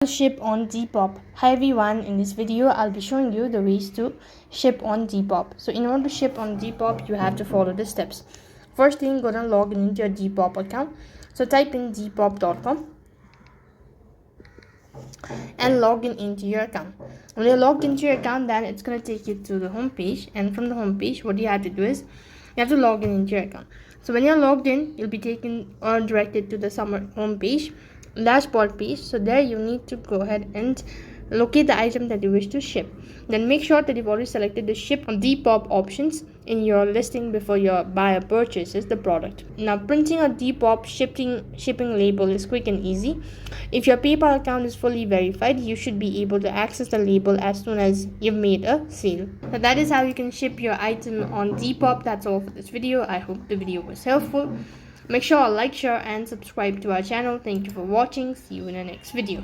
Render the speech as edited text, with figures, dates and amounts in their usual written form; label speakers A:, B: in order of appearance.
A: Ship on Depop. Hi everyone, in this video I'll be showing you the ways to ship on Depop. So in order to ship on Depop, you have to follow the steps. First thing, go and log in into your Depop account. So type in depop.com and log in into your account. When you're logged into your account, then it's going to take you to the home page, and from the home page what you have to do is you have to log in into your account. So when you're logged in, you'll be taken or directed to the summer home page, dashboard page. So there you need to go ahead and locate the item that you wish to ship. Then make sure that you've already selected the ship on Depop options in your listing before your buyer purchases the product. Now, printing a Depop shipping label is quick and easy. If your PayPal account is fully verified, you should be able to access the label as soon as you've made a sale. Now, that is how you can ship your item on Depop. That's all for this video. I hope the video was helpful. Make sure to like, share and subscribe to our channel. Thank you for watching. See you in the next video.